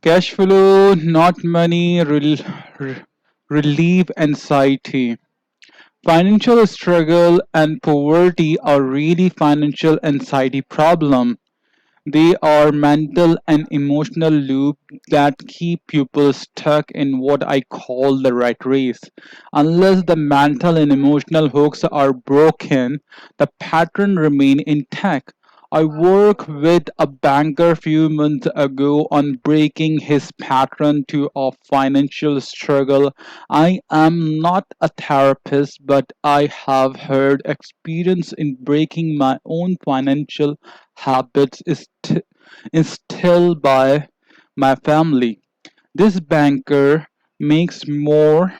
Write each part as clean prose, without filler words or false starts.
Cash flow, not money, relieve anxiety. Financial struggle and poverty are really financial anxiety problem. They are mental and emotional loop that keep people stuck in what I call the rat race. Unless the mental and emotional hooks are broken, the pattern remain intact. I worked with a banker a few months ago on breaking his pattern to a financial struggle. I am not a therapist, but I have heard experience in breaking my own financial habits instilled by my family. This banker makes more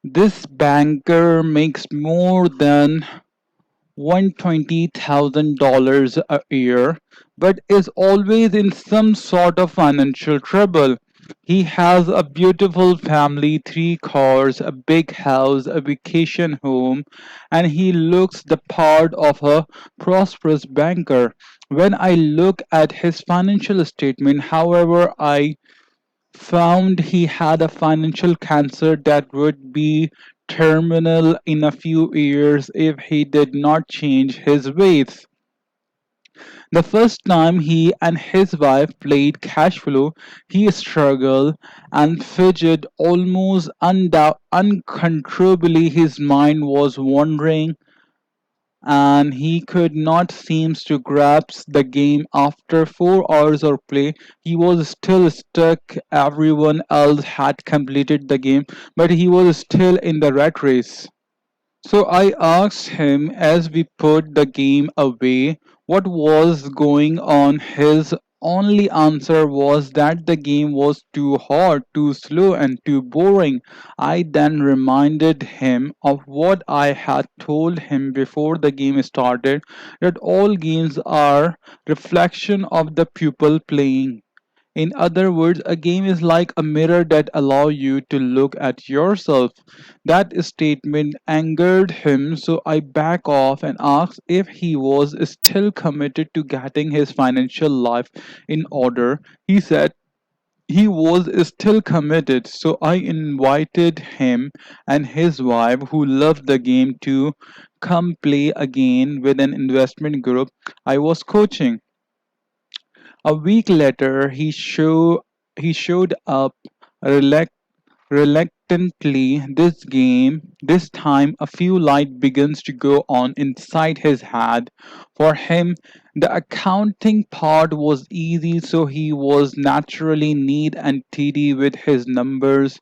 this banker makes more than $120,000 a year, but is always in some sort of financial trouble. He has a beautiful family, three cars, a big house, a vacation home, and he looks the part of a prosperous banker. When I look at his financial statement, however, I found he had a financial cancer that would be terminal in a few years if he did not change his ways. The first time he and his wife played cash flow, he struggled and fidgeted almost uncontrollably. His mind was wandering and he could not seem to grasp the game. After 4 hours of play, he was still stuck. Everyone else had completed the game, but he was still in the rat race. So I asked him as we put the game away what was going on. His only answer was that the game was too hard, too slow, and too boring. I then reminded him of what I had told him before the game started, that all games are reflection of the pupil playing. In other words, a game is like a mirror that allows you to look at yourself. That statement angered him, so I backed off and asked if he was still committed to getting his financial life in order. He said he was still committed, so I invited him and his wife, who loved the game, to come play again with an investment group I was coaching. A week later, he showed up relax, reluctantly. This time, a few light begins to go on inside his head. For him, the accounting part was easy, so he was naturally neat and tidy with his numbers,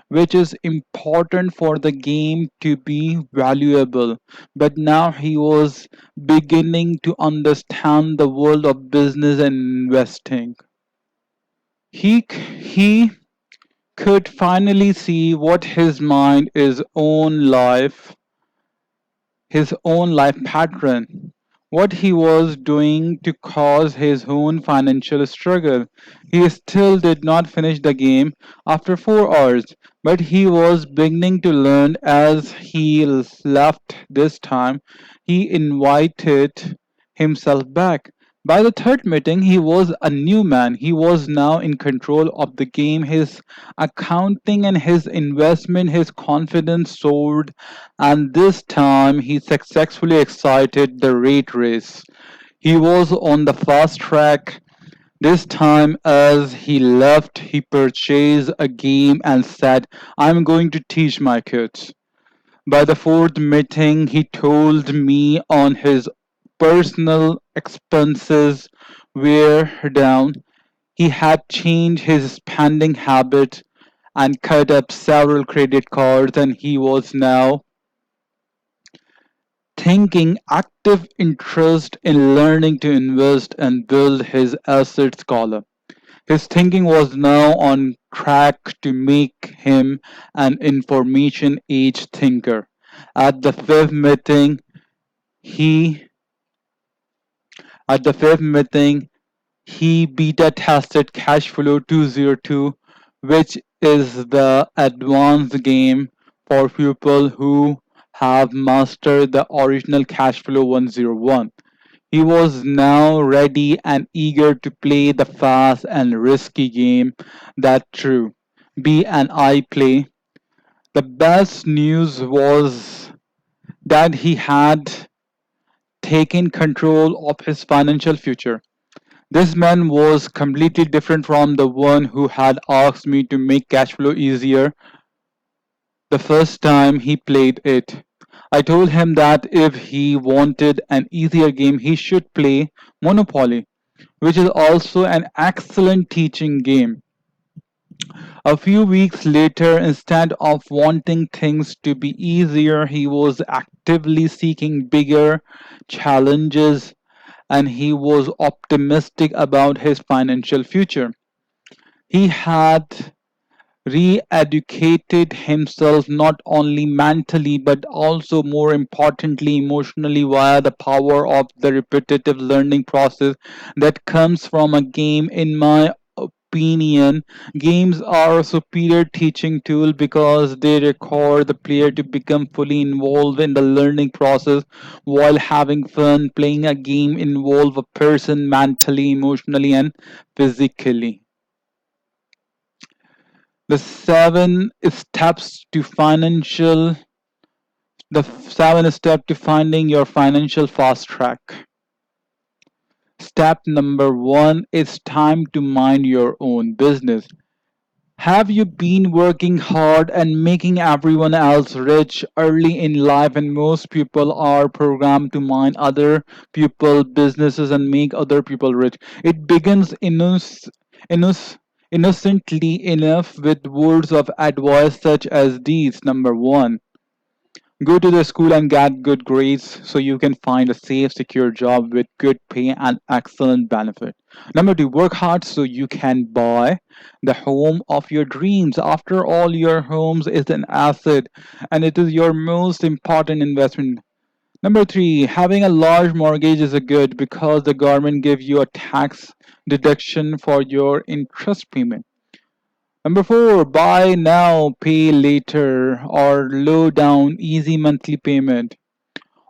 which is important for the game to be valuable. But now he was beginning to understand the world of business and investing. He could finally see what his own life pattern, what he was doing to cause his own financial struggle. He still did not finish the game after 4 hours, but he was beginning to learn as he left this time. He invited himself back. By the third meeting, he was a new man. He was now in control of the game. His accounting and his investment, his confidence soared, and this time he successfully excited the rate race. He was on the fast track. This time, as he left, he purchased a game and said, I'm going to teach my kids. By the fourth meeting, he told me on his personal expenses were down. He had changed his spending habits and cut up several credit cards, and he was now thinking active interest in learning to invest and build his assets column. His thinking was now on track to make him an information age thinker. At the fifth meeting, he at the fifth meeting he beta tested Cashflow 202, which is the advanced game for people who have mastered the original Cashflow 101. He was now ready and eager to play the fast and risky game that true B and I play. The best news was that he had taken control of his financial future. This man was completely different from the one who had asked me to make cash flow easier the first time he played it. I told him that if he wanted an easier game, he should play Monopoly, which is also an excellent teaching game. A few weeks later, instead of wanting things to be easier, he was actively seeking bigger challenges and he was optimistic about his financial future. He had re-educated himself not only mentally but also more importantly emotionally via the power of the repetitive learning process that comes from a game. In my opinion, games are a superior teaching tool because they require the player to become fully involved in the learning process while having fun. Playing a game involves a person mentally, emotionally and physically. The seven step to finding your financial fast track. Step number one, it's time to mind your own business. Have you been working hard and making everyone else rich early in life? And most people are programmed to mind other people businesses and make other people rich. It begins innocent, innocently enough with words of advice such as these. Number one, go to the school and get good grades so you can find a safe, secure job with good pay and excellent benefit. Number two, work hard so you can buy the home of your dreams. After all, your homes is an asset and it is your most important investment. Number three, having a large mortgage is a good because the government gives you a tax deduction for your interest payment. Number four, buy now, pay later, or low down, easy monthly payment,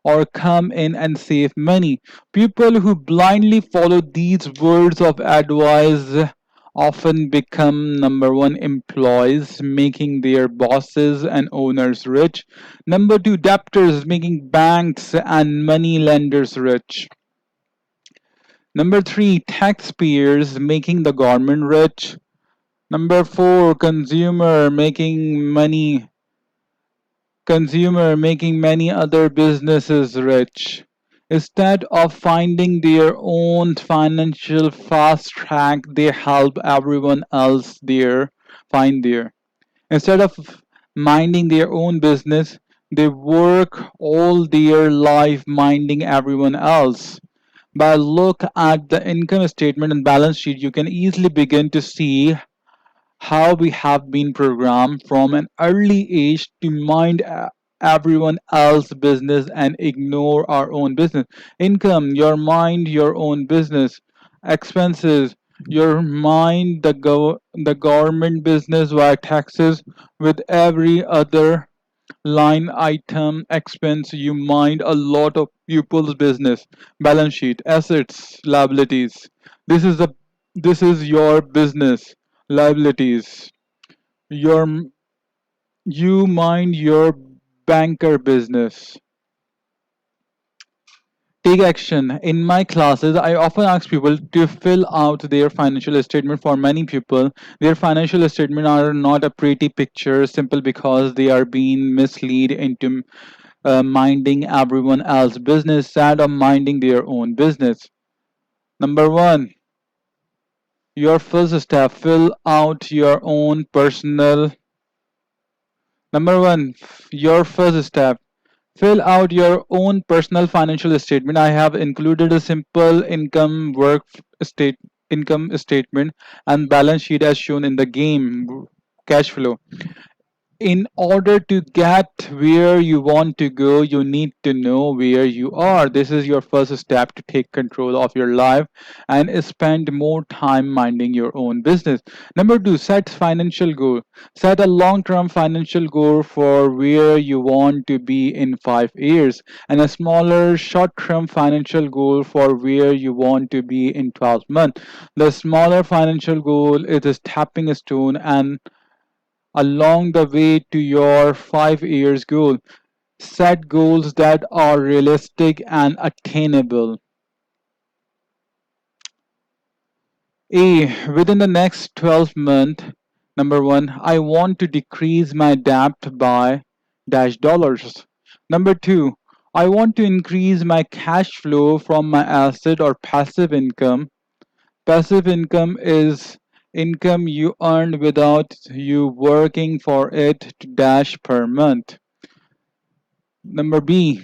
or come in and save money. People who blindly follow these words of advice often become number one employees, making their bosses and owners rich. Number two, debtors, making banks and money lenders rich. Number three, taxpayers, making the government rich. Number four, consumer making many other businesses rich. Instead of finding their own financial fast track, they help everyone else there find their. Instead of minding their own business, they work all their life minding everyone else. By look at the income statement and balance sheet, you can easily begin to see how we have been programmed from an early age to mind everyone else's business and ignore our own business. Income, your mind your own business. Expenses, your mind the government business via taxes. With every other line item expense, you mind a lot of people's business. Balance sheet, assets, liabilities. This is your business. Liabilities, your you mind your banker business. Take action. In my classes, I often ask people to fill out their financial statement. For many people, their financial statement are not a pretty picture simple because they are being misled into minding everyone else's business instead of minding their own business. Number one, your first step, fill out your own personal. Number one, your first step, fill out your own personal financial statement. I have included a simple state income statement and balance sheet as shown in the game cash flow. In order to get where you want to go, you need to know where you are. This is your first step to take control of your life and spend more time minding your own business. Number two, set financial goal. Set a long-term financial goal for where you want to be in 5 years, and a smaller short-term financial goal for where you want to be in 12 months. The smaller financial goal is a stepping stone and along the way to your 5 years goal. Set goals that are realistic and attainable. Within the next 12 months, number one, I want to decrease my debt by dash dollars. Number two, I want to increase my cash flow from my asset or passive income. Passive income is income you earn without you working for it to dash per month. Number B.